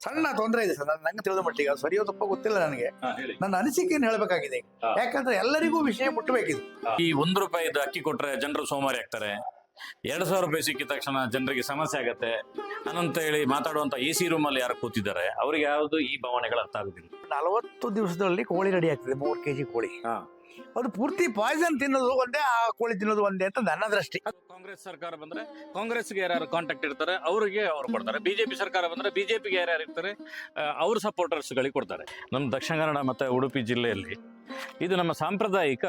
ಸಣ್ಣ ತೊಂದರೆ ಇದೆ ಸರ್. ನಂಗೆ ತಿಳಿದ ಮಟ್ಟಿಗೆ ಅದು ಸರಿಯೋ ತಪ್ಪ ಗೊತ್ತಿಲ್ಲ ನನಗೆ. ಹೇಳಿ. ನನ್ನ ಅನಿಸಿಕೆಯನ್ನು ಹೇಳಬೇಕಾಗಿದೆ. ಹಾ. ಯಾಕಂದ್ರೆ ಎಲ್ಲರಿಗೂ ವಿಷಯ ಮುಟ್ಟಬೇಕಿದೆ. ಈ ₹1 ಅಕ್ಕಿ ಕೊಟ್ರೆ ಜನರು ಸೋಮಾರಿ ಆಗ್ತಾರೆ, ₹2,000 ಸಿಕ್ಕಿದ ತಕ್ಷಣ ಜನರಿಗೆ ಸಮಸ್ಯೆ ಆಗತ್ತೆ ಅನ್ನಂತ ಹೇಳಿ ಮಾತಾಡುವಂತ AC ರೂಮ್ ಅಲ್ಲಿ ಯಾರು ಕೂತಿದ್ದಾರೆ ಅವ್ರಿಗೆ ಯಾವ್ದು ಈ ಭಾವನೆಗಳು ಅರ್ಥ ಆಗುದಿಲ್ಲ. 40 ದಿವಸದಲ್ಲಿ ಕೋಳಿ ರೆಡಿ ಆಗ್ತದೆ, 3 kg ಕೋಳಿ. ಅದು ಪೂರ್ತಿ ಪಾಯ್ಸನ್ ತಿನ್ನೋದು ಒಂದೇ, ಆ ಕೋಳಿ ತಿನ್ನೋದು ಒಂದೇ ಅಂತ ನನ್ನ ದೃಷ್ಟಿ. ಕಾಂಗ್ರೆಸ್ ಸರ್ಕಾರ ಬಂದ್ರೆ ಕಾಂಗ್ರೆಸ್ಗೆ ಯಾರು ಕಾಂಟ್ಯಾಕ್ಟ್ ಇರ್ತಾರೆ ಅವ್ರಿಗೆ ಅವ್ರು ಕೊಡ್ತಾರೆ, ಬಿಜೆಪಿ ಸರ್ಕಾರ ಬಂದ್ರೆ ಬಿಜೆಪಿಗೆ ಯಾರ್ಯಾರು ಇರ್ತಾರೆ ಅವ್ರ ಸಪೋರ್ಟರ್ಸ್ ಗಳಿಗೆ ಕೊಡ್ತಾರೆ. ನಮ್ಮ ದಕ್ಷಿಣ ಕನ್ನಡ ಮತ್ತೆ ಉಡುಪಿ ಜಿಲ್ಲೆಯಲ್ಲಿ ಇದು ನಮ್ಮ ಸಾಂಪ್ರದಾಯಿಕ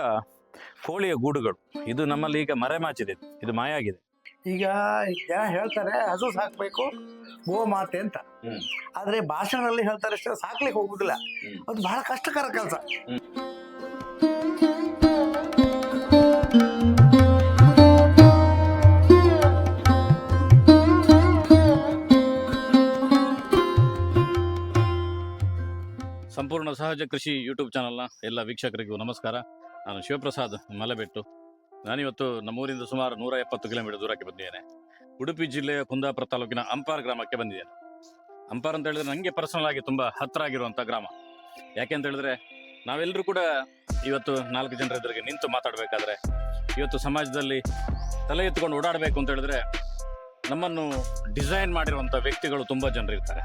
ಕೋಳಿಯ ಗೂಡುಗಳು. ಇದು ನಮ್ಮಲ್ಲಿ ಈಗ ಮರೆಮಾಚಿದೆ, ಇದು ಮಾಯ ಆಗಿದೆ. ಈಗ ಜನ ಹೇಳ್ತಾರೆ ಹಸು ಸಾಕ್ಬೇಕು ಗೋಮಾತೆ ಅಂತ, ಆದ್ರೆ ಭಾಷಣದಲ್ಲಿ ಹೇಳ್ತಾರೆ ಅಷ್ಟೇ, ಸಾಕ್ಲಿಕ್ಕೆ ಹೋಗುದಿಲ್ಲ. ಅದು ಬಹಳ ಕಷ್ಟಕರ ಕೆಲಸ. ಸಂಪೂರ್ಣ ಸಹಜ ಕೃಷಿ ಯೂಟ್ಯೂಬ್ ಚಾನಲ್ನ ಎಲ್ಲ ವೀಕ್ಷಕರಿಗೂ ನಮಸ್ಕಾರ. ನಾನು ಶಿವಪ್ರಸಾದ್ ಮಲೆಬೆಟ್ಟು. ನಾನಿವತ್ತು ನಮ್ಮೂರಿಂದ ಸುಮಾರು 170 ಕಿಲೋಮೀಟರ್ ದೂರಕ್ಕೆ ಬಂದಿದ್ದೇನೆ. ಉಡುಪಿ ಜಿಲ್ಲೆಯ ಕುಂದಾಪುರ ತಾಲೂಕಿನ ಅಂಪಾರ್ ಗ್ರಾಮಕ್ಕೆ ಬಂದಿದ್ದೇನೆ. ಅಂಪಾರ್ ಅಂತ ಹೇಳಿದ್ರೆ ನನಗೆ ಪರ್ಸನಲ್ ಆಗಿ ತುಂಬ ಹತ್ತಿರ ಆಗಿರುವಂಥ ಗ್ರಾಮ. ಯಾಕೆ ಅಂತ ಹೇಳಿದ್ರೆ ನಾವೆಲ್ಲರೂ ಕೂಡ ಇವತ್ತು 4 ಜನರ ಎದುರಿಗೆ ನಿಂತು ಮಾತಾಡಬೇಕಾದ್ರೆ, ಇವತ್ತು ಸಮಾಜದಲ್ಲಿ ತಲೆ ಎತ್ಕೊಂಡು ಓಡಾಡಬೇಕು ಅಂತ ಹೇಳಿದ್ರೆ ನಮ್ಮನ್ನು ಡಿಸೈನ್ ಮಾಡಿರುವಂಥ ವ್ಯಕ್ತಿಗಳು ತುಂಬ ಜನರು ಇರ್ತಾರೆ.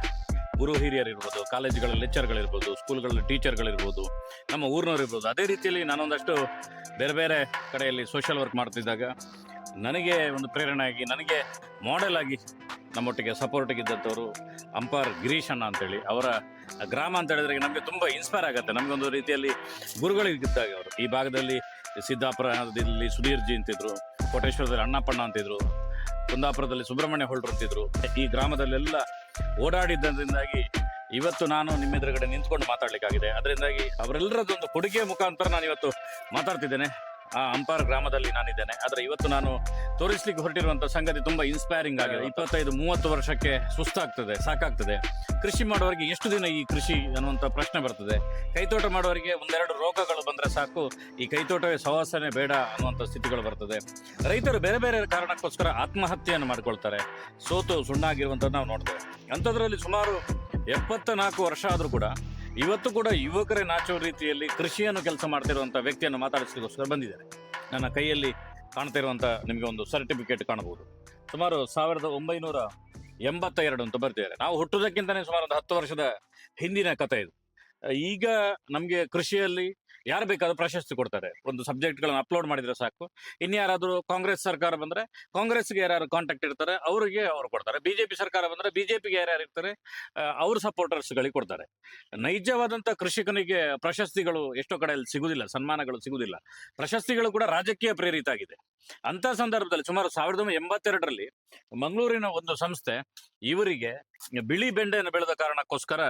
ಗುರು ಹಿರಿಯರಿರ್ಬೋದು, ಕಾಲೇಜುಗಳಲ್ಲಿ ಲೆಕ್ಚರ್ಗಳಿರ್ಬೋದು, ಸ್ಕೂಲ್ಗಳಲ್ಲಿ ಟೀಚರ್ಗಳಿರ್ಬೋದು, ನಮ್ಮ ಊರಿನವ್ರು ಇರ್ಬೋದು. ಅದೇ ರೀತಿಯಲ್ಲಿ ನಾನೊಂದಷ್ಟು ಬೇರೆ ಬೇರೆ ಕಡೆಯಲ್ಲಿ ಸೋಷಿಯಲ್ ವರ್ಕ್ ಮಾಡ್ತಿದ್ದಾಗ ನನಗೆ ಒಂದು ಪ್ರೇರಣೆ ಆಗಿ, ನನಗೆ ಮಾಡೆಲ್ ಆಗಿ ನಮ್ಮೊಟ್ಟಿಗೆ ಸಪೋರ್ಟಿಗೆ ಇದ್ದಂಥವ್ರು ಅಂಪಾರ್ ಗಿರೀಶ್ ಅಣ್ಣ ಅಂತೇಳಿ. ಅವರ ಗ್ರಾಮ ಅಂತ ಹೇಳಿದ್ರೆ ನಮಗೆ ತುಂಬ ಇನ್ಸ್ಪೈರ್ ಆಗುತ್ತೆ. ನಮಗೊಂದು ರೀತಿಯಲ್ಲಿ ಗುರುಗಳಿಗಿದ್ದಾಗ ಅವರು. ಈ ಭಾಗದಲ್ಲಿ ಸಿದ್ದಾಪುರದಲ್ಲಿ ಸುಧೀರ್ ಜಿ ಅಂತಿದ್ರು, ಕೋಟೇಶ್ವರದಲ್ಲಿ ಅಣ್ಣಪ್ಪಣ್ಣ ಅಂತಿದ್ರು, ಕುಂದಾಪುರದಲ್ಲಿ ಸುಬ್ರಹ್ಮಣ್ಯ ಹೊಳ್ರು ಅಂತಿದ್ರು. ಈ ಗ್ರಾಮದಲ್ಲೆಲ್ಲ ಓಡಾಡಿದ್ದರಿಂದಾಗಿ ಇವತ್ತು ನಾನು ನಿಮ್ಮ ಎದುರುಗಡೆ ನಿಂತ್ಕೊಂಡು ಮಾತಾಡ್ಲಿಕ್ಕಾಗಿದೆ. ಅದರಿಂದಾಗಿ ಅವರೆಲ್ಲರದೊಂದು ಕೊಡುಗೆ ಮುಖಾಂತರ ನಾನು ಇವತ್ತು ಮಾತಾಡ್ತಿದ್ದೇನೆ. ಆ ಅಂಪಾರ್ ಗ್ರಾಮದಲ್ಲಿ ನಾನಿದ್ದೇನೆ. ಆದರೆ ಇವತ್ತು ನಾನು ತೋರಿಸ್ಲಿಕ್ಕೆ ಹೊರಟಿರುವಂಥ ಸಂಗತಿ ತುಂಬ ಇನ್ಸ್ಪೈರಿಂಗ್ ಆಗಿದೆ. 25-30 ವರ್ಷಕ್ಕೆ ಸುಸ್ತಾಗ್ತದೆ, ಸಾಕಾಗ್ತದೆ. ಕೃಷಿ ಮಾಡುವವರಿಗೆ ಎಷ್ಟು ದಿನ ಈ ಕೃಷಿ ಅನ್ನುವಂಥ ಪ್ರಶ್ನೆ ಬರ್ತದೆ. ಕೈತೋಟ ಮಾಡುವವರಿಗೆ 1-2 ರೋಗಗಳು ಬಂದರೆ ಸಾಕು, ಈ ಕೈತೋಟವೇ ಸವಾಸನೆ ಬೇಡ ಅನ್ನುವಂಥ ಸ್ಥಿತಿಗಳು ಬರ್ತದೆ. ರೈತರು ಬೇರೆ ಬೇರೆ ಕಾರಣಕ್ಕೋಸ್ಕರ ಆತ್ಮಹತ್ಯೆಯನ್ನು ಮಾಡ್ಕೊಳ್ತಾರೆ, ಸೋತು ಸುಣ್ಣಾಗಿರುವಂಥದ್ದು ನಾವು ನೋಡ್ತೇವೆ. ಅಂಥದ್ರಲ್ಲಿ ಸುಮಾರು 74 ವರ್ಷ ಆದರೂ ಕೂಡ ಇವತ್ತು ಕೂಡ ಯುವಕರೇ ನಾಚೋ ರೀತಿಯಲ್ಲಿ ಕೃಷಿಯನ್ನು ಕೆಲಸ ಮಾಡ್ತಿರುವಂಥ ವ್ಯಕ್ತಿಯನ್ನು ಮಾತಾಡಿಸಲಿಕ್ಕೋಸ್ಕರ ಬಂದಿದ್ದಾರೆ. ನನ್ನ ಕೈಯಲ್ಲಿ ಕಾಣ್ತಾ ಇರುವಂಥ ನಿಮಗೆ ಒಂದು ಸರ್ಟಿಫಿಕೇಟ್ ಕಾಣಬಹುದು. ಸುಮಾರು 1982 ಅಂತ ಬರ್ತಿದ್ದಾರೆ. ನಾವು ಹುಟ್ಟುವುದಕ್ಕಿಂತಲೇ ಸುಮಾರು ಒಂದು 10 ವರ್ಷದ ಹಿಂದಿನ ಕಥೆ ಇದು. ಈಗ ನಮಗೆ ಕೃಷಿಯಲ್ಲಿ ಯಾರು ಬೇಕಾದ್ರೂ ಪ್ರಶಸ್ತಿ ಕೊಡ್ತಾರೆ. ಒಂದು ಸಬ್ಜೆಕ್ಟ್ಗಳನ್ನು ಅಪ್ಲೋಡ್ ಮಾಡಿದ್ರೆ ಸಾಕು. ಇನ್ಯಾರಾದರೂ ಕಾಂಗ್ರೆಸ್ ಸರ್ಕಾರ ಬಂದರೆ ಕಾಂಗ್ರೆಸ್ಗೆ ಯಾರ್ಯಾರು ಕಾಂಟ್ಯಾಕ್ಟ್ ಇರ್ತಾರೆ ಅವರಿಗೆ ಅವ್ರು ಕೊಡ್ತಾರೆ, ಬಿಜೆಪಿ ಸರ್ಕಾರ ಬಂದರೆ ಬಿಜೆಪಿಗೆ ಯಾರ್ಯಾರು ಇರ್ತಾರೆ ಅವ್ರ ಸಪೋರ್ಟರ್ಸ್ಗಳಿಗೆ ಕೊಡ್ತಾರೆ. ನೈಜವಾದಂಥ ಕೃಷಿಕನಿಗೆ ಪ್ರಶಸ್ತಿಗಳು ಎಷ್ಟೋ ಕಡೆಯಲ್ಲಿ ಸಿಗುವುದಿಲ್ಲ, ಸನ್ಮಾನಗಳು ಸಿಗುವುದಿಲ್ಲ. ಪ್ರಶಸ್ತಿಗಳು ಕೂಡ ರಾಜಕೀಯ ಪ್ರೇರಿತ ಆಗಿದೆ. ಅಂಥ ಸಂದರ್ಭದಲ್ಲಿ ಸುಮಾರು 1982ರಲ್ಲಿ ಮಂಗಳೂರಿನ ಒಂದು ಸಂಸ್ಥೆ ಇವರಿಗೆ ಬಿಳಿ ಬೆಂಡೆಯನ್ನು ಬೆಳೆದ ಕಾರಣಕ್ಕೋಸ್ಕರ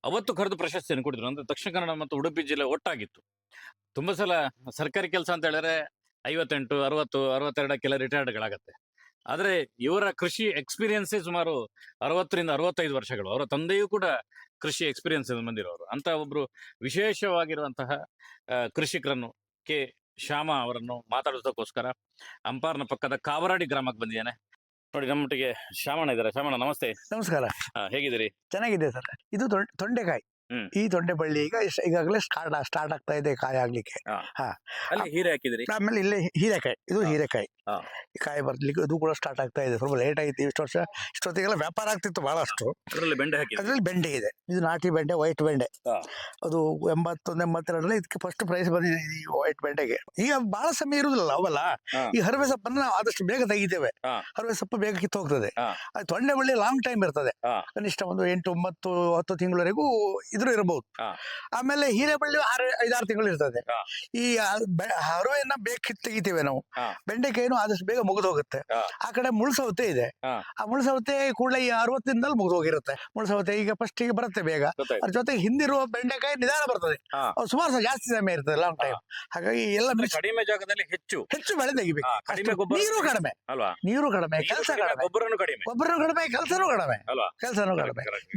ಅವತ್ತು ಕರೆದು ಪ್ರಶಸ್ತಿಯನ್ನು ಕೊಟ್ಟಿದ್ರು. ಅಂದ್ರೆ ದಕ್ಷಿಣ ಕನ್ನಡ ಮತ್ತು ಉಡುಪಿ ಜಿಲ್ಲೆ ಒಟ್ಟಾಗಿತ್ತು. ತುಂಬ ಸಲ ಸರ್ಕಾರಿ ಕೆಲಸ ಅಂತ ಹೇಳಿದ್ರೆ 58, 60, 62ಕ್ಕೆಲ್ಲ ರಿಟೈರ್ಡ್ಗಳಾಗತ್ತೆ. ಆದರೆ ಇವರ ಕೃಷಿ ಎಕ್ಸ್ಪೀರಿಯನ್ಸೇ ಸುಮಾರು 60-65 ವರ್ಷಗಳು. ಅವರ ತಂದೆಯೂ ಕೂಡ ಕೃಷಿ ಎಕ್ಸ್ಪೀರಿಯನ್ಸ್ ಬಂದಿರೋರು. ಅಂತ ಒಬ್ರು ವಿಶೇಷವಾಗಿರುವಂತಹ ಕೃಷಿಕರನ್ನು ಕೆ ಶ್ಯಾಮ ಅವರನ್ನು ಮಾತಾಡೋದಕ್ಕೋಸ್ಕರ ಅಂಪಾರ್ನ ಪಕ್ಕದ ಕಾವರಾಡಿ ಗ್ರಾಮಕ್ಕೆ ಬಂದಿದ್ದೇನೆ. ನೋಡಿ, ನಮ್ಮೊಟ್ಟಿಗೆ ಶ್ಯಾಮಣ್ಣ ಇದ್ದಾರೆ. ಶ್ಯಾಮಣ್ಣ ನಮಸ್ತೆ. ನಮಸ್ಕಾರ. ಹೇಗಿದ್ದೀರಿ? ಚೆನ್ನಾಗಿದೆ ಸರ್. ಇದು ತೊಂಡೆಕಾಯಿ. ಈ ತೊಂಡೆ ಬಳ್ಳಿ ಈಗಾಗಲೇ ಸ್ಟಾರ್ಟ್ ಆಗ್ತಾ ಇದೆ ಕಾಯಿ ಆಗ್ಲಿಕ್ಕೆ. ಅಲ್ಲಿ ಹೀರೆ ಹಾಕಿದಿರಿ, ಆಮೇಲೆ ಇಲ್ಲೇ ಹೀರೆಕಾಯಿ. ಇದು ಹೀರೆಕಾಯಿ. ಈ ಕಾಯಿ ಬರ್ಲಿಕ್ಕೆ ಇದು ಕೂಡ ಸ್ಟಾರ್ಟ್ ಆಗ್ತಾ ಇದೆ. ಸ್ವಲ್ಪ ಲೇಟ್ ಆಯ್ತು. ಇಷ್ಟೊತ್ತಿಗೆಲ್ಲ ವ್ಯಾಪಾರ ಆಗ್ತಿತ್ತು ಬಹಳಷ್ಟು. ಅದರಲ್ಲಿ ಬೆಂಡೆ ಹಾಕಿ, ಅದ್ರಲ್ಲಿ ಬೆಂಡೆ ಇದೆ. ಇದು ನಾಟಿ ಬೆಂಡೆ, ವೈಟ್ ಬೆಂಡೆ. ಅದು 81-82ರಲ್ಲಿ ಇದಕ್ಕೆ ಫಸ್ಟ್ ಪ್ರೈಸ್ ಬಂದಿದೆ ಈ ವೈಟ್ ಬೆಂಡೆಗೆ. ಈಗ ಬಹಳ ಸಮಯ ಇರುದಿಲ್ಲ ಅವಲ್ಲ. ಈ ಹರವೆ ಸೊಪ್ಪನ್ನ ನಾವು ಆದಷ್ಟು ಬೇಗ ತೆಗಿತೇವೆ. ಹರವೆ ಸೊಪ್ಪು ಬೇಗ ಕಿತ್ತು ಹೋಗ್ತದೆ. ಅದು ತೊಂಡೆ ಬಳ್ಳಿ ಲಾಂಗ್ ಟೈಮ್ ಇರ್ತದೆ. ಕನಿಷ್ಠ ಒಂದು 8, 9, 10 ತಿಂಗಳವರೆಗೂ ಇದ್ರೂ ಇರಬಹುದು. ಆಮೇಲೆ ಹೀರೆಬಳ್ಳಿ 5-6 ತಿಂಗಳು ಇರ್ತದೆ. ಈ ಹರವೆಯನ್ನ ಬೇಗ ಕಿತ್ತು ತೆಗಿತೇವೆ ನಾವು. ಬೆಂಡೆಕಾಯಿನೂ ಆದಷ್ಟು ಬೇಗ ಮುಗಿದು ಹೋಗುತ್ತೆ. ಆ ಕಡೆ ಮುಳ್ಸೌತೆ ಇದೆ. ಆ ಮುಳ್ಸೌತೆ ಕೂಡಲೇ ಈ 60 ದಿನದಲ್ಲಿ ಮುಗಿದು ಹೋಗಿರುತ್ತೆ. ಮುಳ್ಸೌತೆ ಈಗ ಫಸ್ಟ್ ಗೆ ಬರುತ್ತೆ ಬೇಗ. ಅದ್ರ ಜೊತೆಗೆ ಹಿಂದಿರುವ ಬೆಂಡೆಕಾಯಿ ನಿಧಾನ ಬರ್ತದೆ. ಸುಮಾರು ಜಾಸ್ತಿ ಸಮಯ ಇರ್ತದೆ, ಲಾಂಗ್ ಟೈಮ್. ಹಾಗಾಗಿ ಎಲ್ಲ ಕಡಿಮೆ ಜಾಗದಲ್ಲಿ ಹೆಚ್ಚು ಬೆಳೆ ತೆಗಿಬೇಕು. ನೀರು ಕಡಿಮೆ ಅಲ್ವಾ? ನೀರು ಕಡಿಮೆ, ಕೆಲಸ ಕಡಿಮೆ, ಗೊಬ್ಬರನು ಕಡಿಮೆ, ಕೆಲಸನೂ ಕಡಿಮೆ,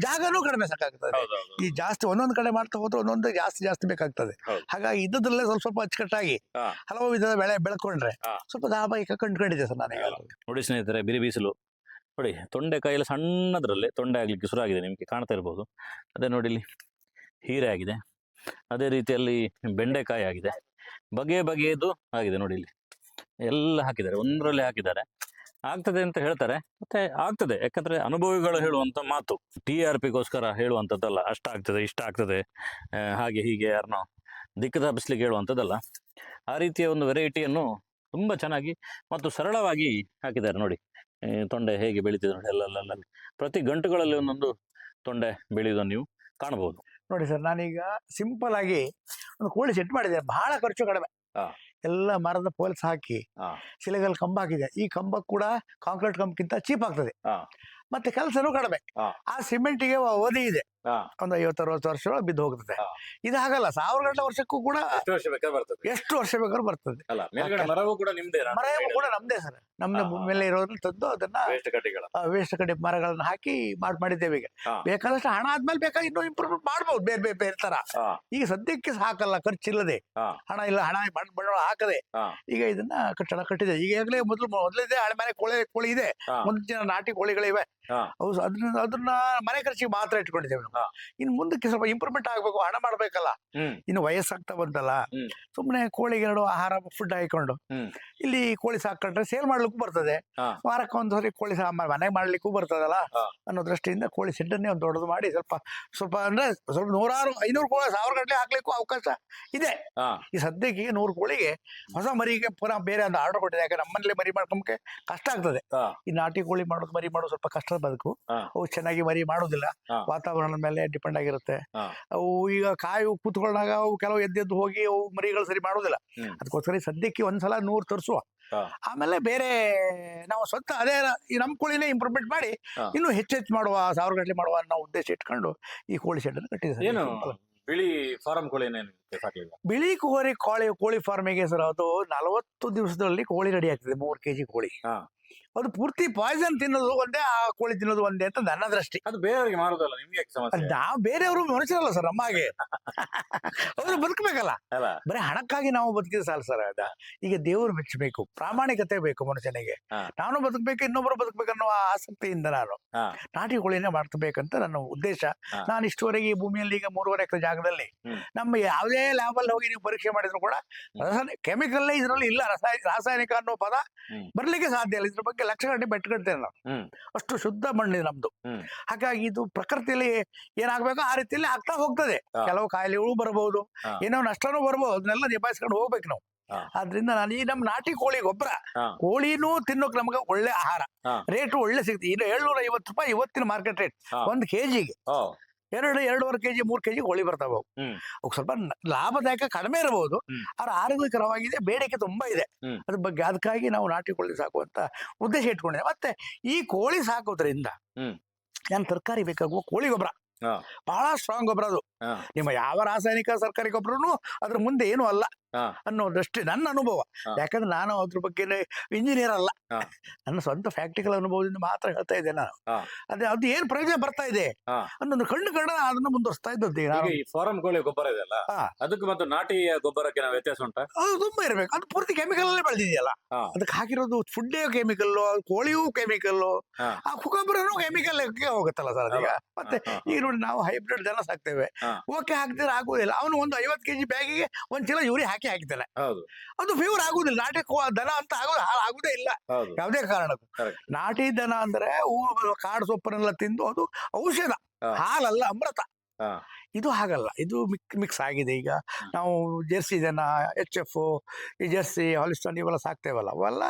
ಜಾಗನೂ ಕಡಿಮೆ ಸಾಕಾಗ್ತದೆ. ಈ ಜಾಸ್ತಿ ಒಂದೊಂದು ಕಡೆ ಮಾಡ್ತಾ ಹೋದ್ರೆ ಒಂದೊಂದು ಜಾಸ್ತಿ ಬೇಕಾಗ್ತದೆ. ಹಾಗಾಗಿ ಇದ್ದದ್ರಲ್ಲೇ ಸ್ವಲ್ಪ ಅಚ್ಚುಕಟ್ಟಾಗಿ ಹಲವು ವಿಧದ ಬೆಳೆ ಬೆಳ್ಕೊಂಡ್ರೆ ಸ್ವಲ್ಪ ಲಾಭ ಈಗ ಕಂಡುಕೊಂಡಿದೆ ಸರ್. ನಾನು ನೋಡಿ ಸ್ನೇಹಿತರೆ, ಬಿರಿ ಬೀಸಲು ನೋಡಿ ತೊಂಡೆಕಾಯಿ ಸಣ್ಣದ್ರಲ್ಲಿ ತೊಂಡೆ ಆಗ್ಲಿಕ್ಕೆ ಶುರು ಆಗಿದೆ, ನಿಮಗೆ ಕಾಣ್ತಾ ಇರ್ಬೋದು. ಅದೇ ನೋಡಿ ಇಲ್ಲಿ ಹೀರೆ ಆಗಿದೆ, ಅದೇ ರೀತಿಯಲ್ಲಿ ಬೆಂಡೆಕಾಯಿ ಆಗಿದೆ, ಬಗೆ ಬಗೆಯದು ಆಗಿದೆ ನೋಡಿ ಇಲ್ಲಿ ಎಲ್ಲ ಹಾಕಿದ್ದಾರೆ, ಒಂದರಲ್ಲಿ ಹಾಕಿದ್ದಾರೆ. ಆಗ್ತದೆ ಅಂತ ಹೇಳ್ತಾರೆ, ಮತ್ತೆ ಆಗ್ತದೆ, ಯಾಕಂದ್ರೆ ಅನುಭವಿಗಳು ಹೇಳುವಂತ ಮಾತು, TRPಗೋಸ್ಕರ ಹೇಳುವಂಥದ್ದಲ್ಲ. ಅಷ್ಟ ಆಗ್ತದೆ ಇಷ್ಟ ಆಗ್ತದೆ ಹಾಗೆ ಹೀಗೆ ಯಾರನ್ನೋ ದಿಕ್ಕು ತಪ್ಪಿಸ್ಲಿಕ್ಕೆ ಹೇಳುವಂಥದ್ದಲ್ಲ. ಆ ರೀತಿಯ ಒಂದು ವೆರೈಟಿಯನ್ನು ತುಂಬಾ ಚೆನ್ನಾಗಿ ಮತ್ತು ಸರಳವಾಗಿ ಹಾಕಿದ್ದಾರೆ ನೋಡಿ. ತೊಂಡೆ ಹೇಗೆ ಬೆಳೀತಿದೆ ನೋಡಿ, ಅಲ್ಲಲ್ಲ ಪ್ರತಿ ಗಂಟುಗಳಲ್ಲಿ ಒಂದೊಂದು ತೊಂಡೆ ಬೆಳೆಯುವುದನ್ನು ನೀವು ಕಾಣಬಹುದು. ನೋಡಿ ಸರ್, ನಾನೀಗ ಸಿಂಪಲ್ ಆಗಿ ಒಂದು ಕೋಳಿ ಸೆಟ್ ಮಾಡಿದೆ, ಬಹಳ ಖರ್ಚು ಕಡಿಮೆ. ಎಲ್ಲ ಮರದ ಪೋಲ್ಸ್ ಹಾಕಿ ಶಿಲೆಗಲ್ ಕಂಬ ಹಾಕಿದೆ. ಈ ಕಂಬ ಕೂಡ ಕಾಂಕ್ರೀಟ್ ಕಂಬಕ್ಕಿಂತ ಚೀಪ್ ಆಗ್ತದೆ, ಮತ್ತೆ ಕೆಲಸನೂ ಕಡಿಮೆ. ಆ ಸಿಮೆಂಟಿಗೆ ಅವಧಿ ಇದೆ, ಒಂದು 50-60 ವರ್ಷ ಬಿದ್ದು ಹೋಗ್ತದೆ. ಇದು ಹಾಗಲ್ಲ, 1000 ಗಂಟೆ ವರ್ಷಕ್ಕೂ ಕೂಡ ಎಷ್ಟು ವರ್ಷ ಬೇಕಾದ್ರೂ ಬರ್ತದೆ. ಮರವೂ ಕೂಡ ನಮ್ದೇ ಸರ್, ನಮ್ದೇ ಮೇಲೆ ಇರೋದ್ರಲ್ಲಿ ತಂದು ಅದನ್ನ ವೇಸ್ಟ್ ಕಡೆ ಮರಗಳನ್ನ ಹಾಕಿ ಮಾಡಿದ್ದೇವೆ. ಈಗ ಬೇಕಾದಷ್ಟು ಹಣ ಆದ್ಮೇಲೆ ಬೇಕಾಗಿ ಇನ್ನೂ ಇಂಪ್ರೂವ್ಮೆಂಟ್ ಮಾಡ್ಬೋದು, ಬೇರೆ ಬೇರೆ ಬೇರೆ ತರ. ಈಗ ಸದ್ಯಕ್ಕೆ ಸಾಕಲ್ಲ, ಖರ್ಚಿಲ್ಲದೆ, ಹಣ ಇಲ್ಲ, ಹಣ ಬಂಡವಾಳ ಹಾಕದೆ ಈಗ ಇದನ್ನ ಕಟ್ಟಡ ಕಟ್ಟಿದೆ. ಈಗಾಗಲೇ ಮೊದಲಿದೆ ಹಳೆ ಮನೆ ಕೋಳಿ ಇದೆ, ಮುಂದಿನ ನಾಟಿ ಕೋಳಿಗಳಿವೆ. ಅದನ್ನ ಮನೆ ಖರ್ಚಿಗೆ ಮಾತ್ರ ಇಟ್ಕೊಂಡಿದ್ದೇವೆ ನಾವು. ಇನ್ನು ಮುಂದಕ್ಕೆ ಸ್ವಲ್ಪ ಇಂಪ್ರೂವ್ಮೆಂಟ್ ಆಗ್ಬೇಕು, ಹಣ ಮಾಡ್ಬೇಕಲ್ಲ. ಇನ್ನು ವಯಸ್ಸಾಗ್ತಾ ಬಂತಲ್ಲ, ಸುಮ್ಮನೆ ಕೋಳಿಗೆ 2 ಆಹಾರ ಫುಡ್ ಹಾಕೊಂಡು ಇಲ್ಲಿ ಕೋಳಿ ಸಾಕೊಂಡ್ರೆ ಸೇಲ್ ಮಾಡ್ಲಿಕ್ಕೂ ಬರ್ತದೆ, ವಾರಕ್ಕೆ ಒಂದ್ಸರಿ ಕೋಳಿ ಸಾಂಬಾರ್ ಮನೆಗೆ ಮಾಡ್ಲಿಕ್ಕೂ ಬರ್ತದಲ್ಲ ಅನ್ನೋ ದೃಷ್ಟಿಯಿಂದ ಕೋಳಿ ಶೆಡ್ಡನ್ನೇ ಒಂದು ದೊಡ್ಡದು ಮಾಡಿ ಸ್ವಲ್ಪ ಅಂದ್ರೆ ಸ್ವಲ್ಪ 100-500 ಕೋಳಿ 1000 ಗಂಟೆ ಹಾಕ್ಲಿಕ್ಕೂ ಅವಕಾಶ ಇದೆ. ಈ ಸದ್ಯಕ್ಕೆ 100 ಕೋಳಿಗೆ ಹೊಸ ಮರಿಗೆ ಪುನಃ ಬೇರೆ ಒಂದು ಆರ್ಡರ್ ಕೊಟ್ಟಿದೆ. ಯಾಕಂದ್ರೆ ನಮ್ಮಲ್ಲಿ ಮರಿ ಮಾಡ್ಕೊಂಬಕ್ಕೆ ಕಷ್ಟ ಆಗ್ತದೆ. ಈ ನಾಟಿ ಕೋಳಿ ಮಾಡೋದು, ಮರಿ ಮಾಡೋದು ಸ್ವಲ್ಪ ಕಷ್ಟದ ಬದುಕು. ಅವು ಚೆನ್ನಾಗಿ ಮರಿ ಮಾಡೋದಿಲ್ಲ, ವಾತಾವರಣದ ಮೇಲೆ ಡಿಪೆಂಡ್ ಆಗಿರುತ್ತೆ. ಅವು ಈಗ ಕಾಯಿ ಕೂತ್ಕೊಂಡಾಗ ಅವು ಕೆಲವು ಎದ್ದೆದ್ದು ಹೋಗಿ ಅವು ಮರಿಗಳು ಸರಿ ಮಾಡೋದಿಲ್ಲ. ಅದಕ್ಕೋಸ್ಕರ ಸದ್ಯಕ್ಕೆ ಒಂದ್ಸಲ 100 ತರಿಸುವ, ಆಮೇಲೆ ಬೇರೆ ನಾವು ಸ್ವಂತ ಅದೇ ಈ ನಮ್ಮ ಕೋಳಿನೇ ಇಂಪ್ರೂವ್ಮೆಂಟ್ ಮಾಡಿ ಇನ್ನೂ ಹೆಚ್ಚೆಚ್ಚು ಮಾಡುವ, 1000 ಗಂಟೆ ಮಾಡುವ ಅನ್ನೋ ಉದ್ದೇಶ ಇಟ್ಕೊಂಡು ಈ ಕೋಳಿ ಶೆಡ್ ಅನ್ನು ಕಟ್ಟಿದ್ದಾರೆ. ಬಿಳಿ ಫಾರಂ ಕೋಳಿ ಬಿಳಿ ಕೋಳಿ ಫಾರ್ಮಿಗೆ ಸರ್, ಅದು 40 ದಿವಸದಲ್ಲಿ ಕೋಳಿ ರೆಡಿ ಆಗ್ತದೆ. 3 kg ಕೋಳಿ, ಅದು ಪೂರ್ತಿ ಪಾಯ್ಸನ್ ತಿನ್ನೋದು ಒಂದೇ, ಆ ಕೋಳಿ ತಿನ್ನೋದು ಒಂದೇ ಅಂತ ನನ್ನ ದೃಷ್ಟಿ. ಅದು ಬೇರೆಯವರಿಗೆ ಮಾಡೋದಲ್ಲ, ನಿಮ್ಗೆ ಸಮಸ್ಯೆ. ನಾವು ಬೇರೆಯವರು ಮನುಷ್ಯರಲ್ಲ ಸರ್, ನಮ್ಮ ಹಾಗೆ ಅವರು ಬದುಕಬೇಕಲ್ಲ. ಬರೀ ಹಣಕ್ಕಾಗಿ ನಾವು ಬದುಕಿದ್ರೆ ಸಾಲ ಸರ್. ಅದ ಈಗ ದೇವರು ಮೆಚ್ಚಬೇಕು, ಪ್ರಾಮಾಣಿಕತೆ ಬೇಕು ಮನುಷ್ಯನಿಗೆ. ನಾನು ಬದುಕಬೇಕು, ಇನ್ನೊಬ್ರು ಬದುಕಬೇಕನ್ನೋ ಆಸಕ್ತಿಯಿಂದ ನಾನು ನಾಟಿ ಕೋಳಿನೇ ಮಾಡ್ತಬೇಕಂತ ನನ್ನ ಉದ್ದೇಶ. ನಾನು ಇಷ್ಟುವರೆಗೆ ಈ ಭೂಮಿಯಲ್ಲಿ ಈಗ 3.5 ಎಕರೆ ಜಾಗದಲ್ಲಿ ನಮ್ಮ ಯಾವುದೇ ಲ್ಯಾಬ್ ಅಲ್ಲಿ ಹೋಗಿ ನೀವು ಪರೀಕ್ಷೆ ಮಾಡಿದ್ರು ಕೂಡ ಕೆಮಿಕಲ್ ಇದರಲ್ಲಿ ಇಲ್ಲ, ರಾಸಾಯನಿಕ ಅನ್ನೋ ಪದ ಬರ್ಲಿಕ್ಕೆ ಸಾಧ್ಯ ಇಲ್ಲ. ಇದ್ರ ಬಗ್ಗೆ ಲಕ್ಷ ಗಂಟೆ ಬೆಟ್ಟು ಕಟ್ತೇವೆ ನಾವು, ಅಷ್ಟು ಶುದ್ಧ ಮಣ್ಣಿದೆ ನಮ್ದು. ಹಾಗಾಗಿ ಇದು ಪ್ರಕೃತಿಯಲ್ಲಿ ಏನಾಗ್ಬೇಕು ಆ ರೀತಿಯಲ್ಲಿ ಆಗ್ತಾ ಹೋಗ್ತದೆ. ಕೆಲವು ಕಾಯಿಲೆಗಳು ಬರಬಹುದು, ಏನೋ ನಷ್ಟನೂ ಬರ್ಬೋದು, ಅದನ್ನೆಲ್ಲ ನಿಭಾಯಿಸ್ಕೊಂಡು ಹೋಗ್ಬೇಕು ನಾವು. ಆದ್ರಿಂದ ನಾನು ಈ ನಮ್ಮ ನಾಟಿ ಕೋಳಿ ಗೊಬ್ಬರ, ಕೋಳಿನೂ ತಿನ್ನೋಕೆ ನಮ್ಗೆ ಒಳ್ಳೆ ಆಹಾರ, ರೇಟು ಒಳ್ಳೆ ಸಿಗ್ತದೆ. ಇನ್ನು 750 ರೂಪಾಯಿ ಇವತ್ತಿನ ಮಾರ್ಕೆಟ್ ರೇಟ್ 1 kgಗೆ. 2-2.5 kg 3 kg ಕೋಳಿ ಬರ್ತಾವ. ಅವು ಸ್ವಲ್ಪ ಲಾಭದಾಯಕ ಕಡಿಮೆ ಇರಬಹುದು, ಆದ್ರೆ ಆರೋಗ್ಯಕರವಾಗಿದೆ, ಬೇಡಿಕೆ ತುಂಬಾ ಇದೆ ಅದ್ರ ಬಗ್ಗೆ. ಅದಕ್ಕಾಗಿ ನಾವು ನಾಟಿ ಕೋಳಿ ಸಾಕುವಂತ ಉದ್ದೇಶ ಇಟ್ಕೊಂಡಿದ್ದೆ. ಮತ್ತೆ ಈ ಕೋಳಿ ಸಾಕೋದ್ರಿಂದ ನಾನು ತರಕಾರಿ ಬೇಕಾಗುವ ಕೋಳಿ ಗೊಬ್ಬರ ಬಹಳ ಸ್ಟ್ರಾಂಗ್ ಗೊಬ್ಬರ. ಅದು ನಿಮ್ಮ ಯಾವ ರಾಸಾಯನಿಕ ಸರ್ಕಾರಿ ಗೊಬ್ಬರನು ಅದ್ರ ಮುಂದೆ ಏನು ಅಲ್ಲ ಅನ್ನೋ ದೃಷ್ಟಿ ನನ್ನ ಅನುಭವ. ಯಾಕಂದ್ರೆ ನಾನು ಅದ್ರ ಬಗ್ಗೆ ಇಂಜಿನಿಯರ್ ಅಲ್ಲ, ನನ್ನ ಸ್ವಂತ ಫ್ಯಾಕ್ಟಿಕಲ್ ಅನುಭವದಿಂದ ಮಾತ್ರ ಹೇಳ್ತಾ ಇದ್ದೆ ನಾನು. ಅದು ಏನ್ ಪ್ರಯೋಜನ ಬರ್ತಾ ಇದೆ ಅನ್ನೊಂದು ಕಣ್ಣು ಅದನ್ನ ಮುಂದುವರಿಸ್ತಾ ಇದ್ದದ್ದು. ಫಾರಂ ಕೋಳಿ ಗೊಬ್ಬರ ಇದೆಯಲ್ಲ, ಅದಕ್ಕೆ ಮತ್ತು ನಾಟಿ ಗೊಬ್ಬರಕ್ಕೆ ವ್ಯತ್ಯಾಸ ಉಂಟಾ? ಅದು ತುಂಬಾ ಇರ್ಬೇಕು. ಅದು ಪೂರ್ತಿ ಕೆಮಿಕಲ್ ಅಲ್ಲೇ ಬೆಳೆದಿದೆಯಲ್ಲ, ಅದಕ್ಕೆ ಹಾಕಿರೋದು ಫುಡ್ಡೇ ಕೆಮಿಕಲ್, ಕೋಳಿಯೂ ಕೆಮಿಕಲ್, ಆ ಗೊಬ್ಬರನು ಕೆಮಿಕಲ್ ಹೋಗುತ್ತಲ್ಲ ಸರ್ ಅದೀಗ. ಮತ್ತೆ ಈಗ ನೋಡಿ, ನಾವು ಹೈಬ್ರಿಡ್ ದನ ಸಾಕ್ತೇವೆ, ಓಕೆ ಹಾಕ್ತಿದ್ರೆ ಆಗುದಿಲ್ಲ. ಅವನು ಒಂದು 50 kg ಬ್ಯಾಗಿಗೆ 1 ಚೀಲ ಯೂರಿ ಹಾಕಿದ್ದಾನೆ, ಅದು ಫೀವರ್ ಆಗುದಿಲ್ಲ. ನಾಟಿ ದನ ಅಂತ ಆಗುದೇ ಇಲ್ಲ ಯಾವುದೇ ಕಾರಣಕ್ಕೂ. ನಾಟಿ ದನ ಅಂದ್ರೆ ಕಾಡು ಸೊಪ್ಪನ್ನೆಲ್ಲ ತಿಂದು ಅದು ಔಷಧ, ಹಾಲಲ್ಲ ಅಮೃತ. ಇದು ಹಾಗಲ್ಲ, ಇದು ಮಿಕ್ಸ್ ಆಗಿದೆ. ಈಗ ನಾವು ಜೆರ್ಸಿ ದನ, HF, ಈ ಜೆರ್ಸಿ, ಹಾಲಿಸ್ಟನ್ ಇವೆಲ್ಲ ಸಾಕ್ತೇವಲ್ಲ, ಅವೆಲ್ಲ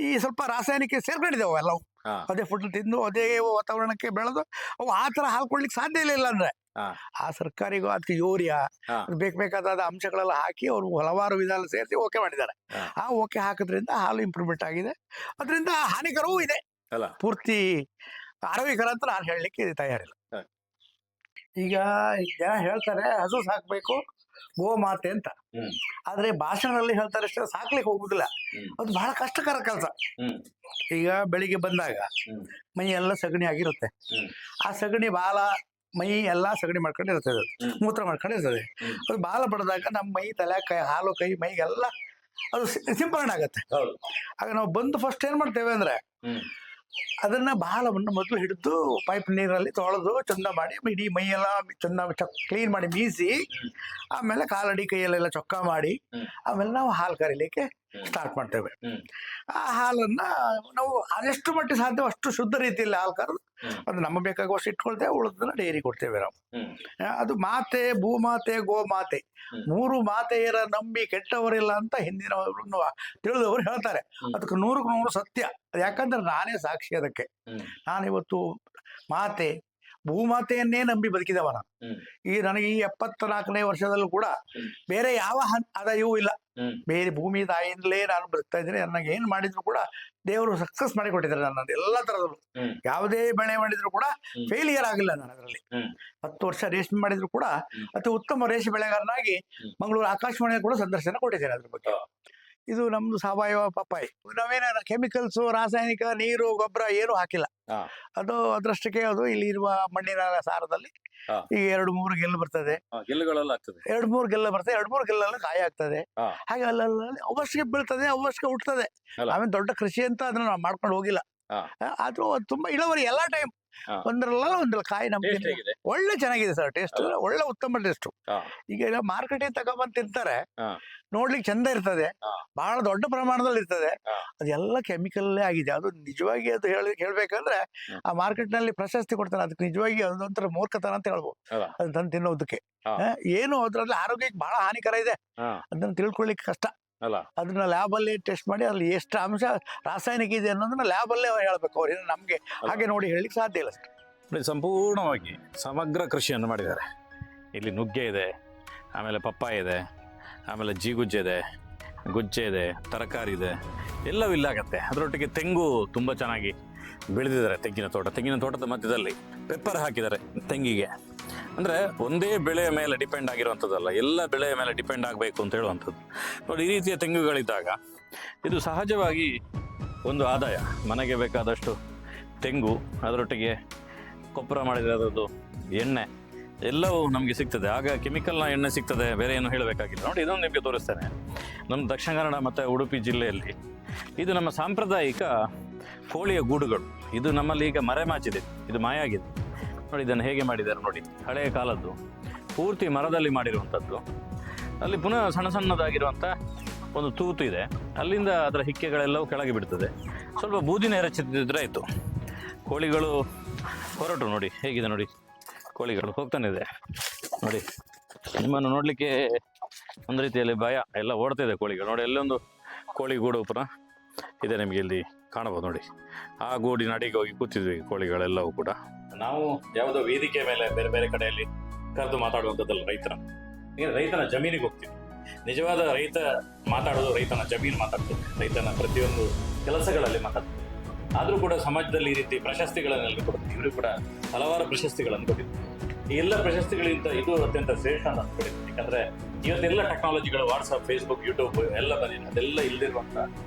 ಈ ಸ್ವಲ್ಪ ರಾಸಾಯನಿಕ ಸೇರ್ಕೊಂಡಿದ್ದೇವೆ ಅವೆಲ್ಲವು. ಅದೇ ಫುಡ್ ತಿಂದು ಅದೇ ವಾತಾವರಣಕ್ಕೆ ಬೆಳೆದು ಅವು ಆ ತರ ಹಾಲು ಕೊಡ್ಲಿಕ್ಕೆ ಸಾಧ್ಯ ಇಲ್ಲ. ಅಂದ್ರೆ ಆ ಸರ್ಕಾರಿಗೂ ಅದಕ್ಕೆ ಯೂರಿಯಾ ಬೇಕಾದ ಅಂಶಗಳೆಲ್ಲ ಹಾಕಿ ಅವರು ಹಲವಾರು ವಿಧಾನ ಸೇರಿಸಿ ಓಕೆ ಮಾಡಿದ್ದಾರೆ. ಆ ಓಕೆ ಹಾಕೋದ್ರಿಂದ ಹಾಲು ಇಂಪ್ರೂವ್ಮೆಂಟ್ ಆಗಿದೆ, ಅದರಿಂದ ಹಾನಿಕರವೂ ಇದೆ. ಪೂರ್ತಿ ಆರೋಗ್ಯಕರ ಅಂತ ನಾನು ಹೇಳಲಿಕ್ಕೆ ತಯಾರಿಲ್ಲ. ಈಗ ಜನ ಹೇಳ್ತಾರೆ ಹಸು ಸಾಕ್ಬೇಕು, ಗೋಮಾತೆ ಅಂತ, ಆದ್ರೆ ಭಾಷಣದಲ್ಲಿ ಹೇಳ್ತಾರೆ ಅಷ್ಟೇ, ಸಾಕ್ಲಿಕ್ಕೆ ಹೋಗುದಿಲ್ಲ. ಅದು ಬಹಳ ಕಷ್ಟಕರ ಕೆಲಸ. ಈಗ ಬೆಳಿಗ್ಗೆ ಬಂದಾಗ ಮೈ ಎಲ್ಲ ಸಗಣಿ ಆಗಿರುತ್ತೆ, ಆ ಸಗಣಿ ಬಾಲ ಮೈ ಎಲ್ಲಾ ಸಗಣಿ ಮಾಡ್ಕೊಂಡಿರ್ತದೆ, ಮೂತ್ರ ಮಾಡ್ಕೊಂಡಿರ್ತದೆ. ಅದು ಬಾಲ ಬಡದಾಗ ನಮ್ಮ ಮೈ, ತಲೆ, ಕೈ, ಹಾಲು, ಕೈ, ಮೈಗೆಲ್ಲ ಅದು ಸಿಂಪರಣೆ ಆಗತ್ತೆ. ಆಗ ನಾವು ಬಂದು ಫಸ್ಟ್ ಏನ್ ಮಾಡ್ತೇವೆ ಅಂದ್ರೆ ಅದನ್ನ ಬಾಲವನ್ನು ಮೊದಲು ಹಿಡಿದು ಪೈಪ್ ನೀರಲ್ಲಿ ತೊಳೆದು ಚಂದ ಮಾಡಿ ಇಡೀ ಮೈಯೆಲ್ಲ ಚಂದ ಕ್ಲೀನ್ ಮಾಡಿ ಮೀಸಿ, ಆಮೇಲೆ ಕಾಲಡಿ ಕೈಯಲ್ಲೆಲ್ಲ ಚೊಕ್ಕ ಮಾಡಿ, ಆಮೇಲೆ ನಾವು ಹಾಲು ಕರೀಲಿಕ್ಕೆ ಸ್ಟಾರ್ಟ್ ಮಾಡ್ತೇವೆ. ಆ ಹಾಲನ್ನ ನಾವು ಅದೆಷ್ಟು ಮಟ್ಟಿಗೆ ಸಾಧ್ಯ ಅಷ್ಟು ಶುದ್ಧ ರೀತಿಯಲ್ಲಿ ಹಾಲು ಕರೆದು ಅದು ನಮ್ಮ ಬೇಕಾಗುವಷ್ಟು ಇಟ್ಕೊಳ್ತೇವೆ, ಉಳಿದನ್ನ ಡೈರಿ ಕೊಡ್ತೇವೆ ನಾವು. ಅದು ಮಾತೆ, ಭೂಮಾತೆ, ಗೋಮಾತೆ 3 ಮಾತೆಯರ ನಂಬಿ ಕೆಟ್ಟವರಿಲ್ಲ ಅಂತ ಹಿಂದಿನವರು ತಿಳಿದವರು ಹೇಳ್ತಾರೆ. ಅದಕ್ಕೆ 100ಕ್ಕೆ 100 ಸತ್ಯ. ಯಾಕಂದ್ರೆ ನಾನೇ ಸಾಕ್ಷಿ ಅದಕ್ಕೆ. ನಾನಿವತ್ತು ಮಾತೆ ಭೂಮಾತೆಯನ್ನೇ ನಂಬಿ ಬದುಕಿದವ ನಾನು. ನನಗೆ ಈ 74ನೇ ವರ್ಷದಲ್ಲೂ ಕೂಡ ಬೇರೆ ಯಾವ ಆದಾಯವೂ ಇಲ್ಲ. ಬೇರೆ ಭೂಮಿ ತಾಯಿಯಿಂದಲೇ ನಾನು ಬದುಕ್ತಾ ಇದ್ದೀನಿ. ನನಗೆ ಏನ್ ಮಾಡಿದ್ರು ಕೂಡ ದೇವರು ಸಕ್ಸಸ್ ಮಾಡಿ ಕೊಟ್ಟಿದ್ದಾರೆ ನನ್ನ ಎಲ್ಲ ತರದಲ್ಲೂ. ಯಾವುದೇ ಬೆಳೆ ಮಾಡಿದ್ರು ಕೂಡ ಫೇಲಿಯರ್ ಆಗಿಲ್ಲ ನಾನು ಅದರಲ್ಲಿ. 10 ವರ್ಷ ರೇಷ್ಮೆ ಮಾಡಿದ್ರು ಕೂಡ ಅತಿ ಉತ್ತಮ ರೇಷ್ಮೆ ಬೆಳೆಗಾರನಾಗಿ ಮಂಗಳೂರು ಆಕಾಶವಾಣಿಯ ಕೂಡ ಸಂದರ್ಶನ ಕೊಟ್ಟಿದ್ದೇನೆ ಅದ್ರ ಬಗ್ಗೆ. ಇದು ನಮ್ದು ಸಾವಯವ ಪಪ್ಪಾಯಿ. ನಾವೇನ ಕೆಮಿಕಲ್ಸ್, ರಾಸಾಯನಿಕ, ನೀರು, ಗೊಬ್ಬರ ಏನು ಹಾಕಿಲ್ಲ. ಅದು ಅದ್ರಷ್ಟಕ್ಕೆ ಅದು ಇಲ್ಲಿ ಇರುವ ಮಣ್ಣಿನ ಸಾರದಲ್ಲಿ ಈಗ 2-3 ಗೆಲ್ಲು ಬರ್ತದೆ, 2-3 ಗೆಲ್ಲ ಬರ್ತದೆ, 2-3 ಗೆಲ್ಲಲ್ಲಿ ಕಾಯಿ ಆಗ್ತದೆ. ಹಾಗೆ ಅಲ್ಲಲ್ಲಿ ಅವಶ್ಯಕ ಬೀಳ್ತದೆ, ಅವಶ್ಯಕ ಹುಟ್ಟುತ್ತದೆ. ಆಮೇಲೆ ದೊಡ್ಡ ಕೃಷಿ ಅಂತ ಅದನ್ನ ನಾವು ಮಾಡ್ಕೊಂಡು ಹೋಗಿಲ್ಲ. ಆದ್ರೂ ಅದು ತುಂಬಾ ಇಳುವರಿ ಎಲ್ಲಾ ಟೈಮ್ ಒಂದ್ರಲ್ಲ ಕಾಯಿ ನಮ್ಗೆ ಒಳ್ಳೆ ಚೆನ್ನಾಗಿದೆ ಸರ್. ಟೇಸ್ಟ್ ಒಳ್ಳೆ ಉತ್ತಮ ಟೇಸ್ಟ್. ಈಗ ಮಾರ್ಕೆಟಿಗೆ ತಗೊಂಡ್ಬಂದು ತಿಂತಾರೆ, ನೋಡ್ಲಿಕ್ಕೆ ಚಂದ ಇರ್ತದೆ, ಬಹಳ ದೊಡ್ಡ ಪ್ರಮಾಣದಲ್ಲಿ ಇರ್ತದೆ. ಅದೆಲ್ಲ ಕೆಮಿಕಲ್ಲೇ ಆಗಿದೆ. ಅದು ನಿಜವಾಗಿ ಅದು ಹೇಳ್ಬೇಕಂದ್ರೆ ಆ ಮಾರ್ಕೆಟ್ ನಲ್ಲಿ ಪ್ರಶಸ್ತಿ ಕೊಡ್ತಾರೆ. ಅದಕ್ಕೆ ನಿಜವಾಗಿ ಅದೊಂಥರ ಮೂರ್ಖತನ ಅಂತ ಹೇಳ್ಬೋದು ಅದನ್ನ ತಂದು ತಿನ್ನೋದಕ್ಕೆ. ಏನು ಅದ್ರಲ್ಲಿ ಆರೋಗ್ಯಕ್ಕೆ ಬಹಳ ಹಾನಿಕರ ಇದೆ, ಅದನ್ನ ತಿಳ್ಕೊಳ್ಳಿಕ್ಕೆ ಕಷ್ಟ. ಅದನ್ನ ಲ್ಯಾಬ್ ಅಲ್ಲಿ ಟೆಸ್ಟ್ ಮಾಡಿ ಅಲ್ಲಿ ಎಷ್ಟು ಅಂಶ ರಾಸಾಯನಿಕ ಇದೆ ಅನ್ನೋದನ್ನ ಲ್ಯಾಬ್ ಅಲ್ಲೇ ಹೇಳ್ಬೇಕು ಅವ್ರು. ನಮ್ಗೆ ಹಾಗೆ ನೋಡಿ ಹೇಳಲಿಕ್ಕೆ ಸಾಧ್ಯ ಇಲ್ಲ ಸರ್. ಸಂಪೂರ್ಣವಾಗಿ ಸಮಗ್ರ ಕೃಷಿಯನ್ನು ಮಾಡಿದ್ದಾರೆ. ಇಲ್ಲಿ ನುಗ್ಗೆ ಇದೆ, ಆಮೇಲೆ ಪಪ್ಪಾಯ ಇದೆ, ಆಮೇಲೆ ಜೀಗುಜ್ಜೆ ಇದೆ, ಗುಜ್ಜೆ ಇದೆ, ತರಕಾರಿ ಇದೆ, ಎಲ್ಲವೂ ಇಲ್ಲಾಗತ್ತೆ. ಅದರೊಟ್ಟಿಗೆ ತೆಂಗು ತುಂಬ ಚೆನ್ನಾಗಿ ಬೆಳೆದಿದ್ದಾರೆ. ತೆಂಗಿನ ತೋಟದ ಮಧ್ಯದಲ್ಲಿ ಪೆಪ್ಪರ್ ಹಾಕಿದ್ದಾರೆ ತೆಂಗಿಗೆ. ಅಂದರೆ ಒಂದೇ ಬೆಳೆಯ ಮೇಲೆ ಡಿಪೆಂಡ್ ಆಗಿರುವಂಥದ್ದಲ್ಲ, ಎಲ್ಲ ಬೆಳೆಯ ಮೇಲೆ ಡಿಪೆಂಡ್ ಆಗಬೇಕು ಅಂತ ಹೇಳುವಂಥದ್ದು. ನೋಡಿ, ಈ ರೀತಿಯ ತೆಂಗುಗಳಿದ್ದಾಗ ಇದು ಸಹಜವಾಗಿ ಒಂದು ಆದಾಯ. ಮನೆಗೆ ಬೇಕಾದಷ್ಟು ತೆಂಗು, ಅದರೊಟ್ಟಿಗೆ ಗೊಬ್ಬರ ಮಾಡಿರೋದು ಎಣ್ಣೆ ಎಲ್ಲವೂ ನಮಗೆ ಸಿಗ್ತದೆ. ಆಗ ಕೆಮಿಕಲ್ನ ಎಣ್ಣೆ ಸಿಗ್ತದೆ, ಬೇರೆ ಏನು ಹೇಳಬೇಕಾಗಿಲ್ಲ. ನೋಡಿ, ಇದನ್ನು ನಿಮಗೆ ತೋರಿಸ್ತೇನೆ. ನಮ್ಮ ದಕ್ಷಿಣ ಕನ್ನಡ ಮತ್ತು ಉಡುಪಿ ಜಿಲ್ಲೆಯಲ್ಲಿ ಇದು ನಮ್ಮ ಸಾಂಪ್ರದಾಯಿಕ ಕೋಳಿಯ ಗೂಡುಗಳು. ಇದು ನಮ್ಮಲ್ಲಿ ಈಗ ಮರೆಮಾಚಿದೆ, ಇದು ಮಾಯ ಆಗಿದೆ. ನೋಡಿ ಇದನ್ನು ಹೇಗೆ ಮಾಡಿದ್ದಾರೆ ನೋಡಿ. ಹಳೆಯ ಕಾಲದ್ದು, ಪೂರ್ತಿ ಮರದಲ್ಲಿ ಮಾಡಿರುವಂಥದ್ದು. ಅಲ್ಲಿ ಪುನಃ ಸಣ್ಣದಾಗಿರುವಂಥ ಒಂದು ತೂತು ಇದೆ, ಅಲ್ಲಿಂದ ಅದರ ಹಿಕ್ಕೆಗಳೆಲ್ಲವೂ ಕೆಳಗೆ ಬಿಡ್ತದೆ. ಸ್ವಲ್ಪ ಬೂದಿನ ಎರಚಿದ್ರೆ ಆಯಿತು. ಕೋಳಿಗಳು ಹೊರಟು ನೋಡಿ ಹೇಗಿದೆ ನೋಡಿ, ಕೋಳಿಗಳು ಹೋಗ್ತಾನೆ ಇದೆ ನೋಡಿ. ನಿಮ್ಮನ್ನು ನೋಡಲಿಕ್ಕೆ ಒಂದು ರೀತಿಯಲ್ಲಿ ಭಯ, ಎಲ್ಲ ಓಡ್ತಿದೆ ಕೋಳಿಗಳು ನೋಡಿ. ಎಲ್ಲೊಂದು ಕೋಳಿ ಗೂಡು ಪುನಃ ಇದೆ, ನಿಮಗೆ ಇಲ್ಲಿ ಕಾಣಬಹುದು ನೋಡಿ. ಆ ಗೂಡಿನ ಅಡಿಗೆ ಹೋಗಿ ಕೂತಿದ್ವಿ ಕೋಳಿಗಳೆಲ್ಲವೂ ಕೂಡ. ನಾವು ಯಾವುದೋ ವೇದಿಕೆ ಮೇಲೆ ಬೇರೆ ಬೇರೆ ಕಡೆಯಲ್ಲಿ ಕರೆದು ಮಾತಾಡುವಂಥದ್ದಲ್ಲ ರೈತನ ಜಮೀನಿಗೆ ಹೋಗ್ತೀವಿ. ನಿಜವಾದ ರೈತ ಮಾತಾಡೋದು ರೈತನ ಜಮೀನು ಮಾತಾಡ್ತದೆ, ರೈತನ ಪ್ರತಿಯೊಂದು ಕೆಲಸಗಳಲ್ಲಿ ಮಾತಾಡ್ತದೆ. ಆದರೂ ಕೂಡ ಸಮಾಜದಲ್ಲಿ ಈ ರೀತಿ ಪ್ರಶಸ್ತಿಗಳನ್ನೆಲ್ಲ ಕೊಡ್ತೀವಿ. ಇವರು ಕೂಡ ಹಲವಾರು ಪ್ರಶಸ್ತಿಗಳನ್ನು ಕೊಟ್ಟಿದ್ರು. ಈ ಎಲ್ಲ ಪ್ರಶಸ್ತಿಗಳಿಂದ ಇದು ಅತ್ಯಂತ ಶ್ರೇಷ್ಠ ಅಂತ ಅಂದ್ಕೊಂಡಿದ್ದೀನಿ. ಯಾಕಂದ್ರೆ ಇವತ್ತೆಲ್ಲ ಟೆಕ್ನಾಲಜಿಗಳು, ವಾಟ್ಸಪ್, ಫೇಸ್ಬುಕ್, ಯೂಟ್ಯೂಬ್ ಎಲ್ಲ ಬಂದಿದೆ. ಅದೆಲ್ಲ ಇಲ್ಲದಿರುವಂಥ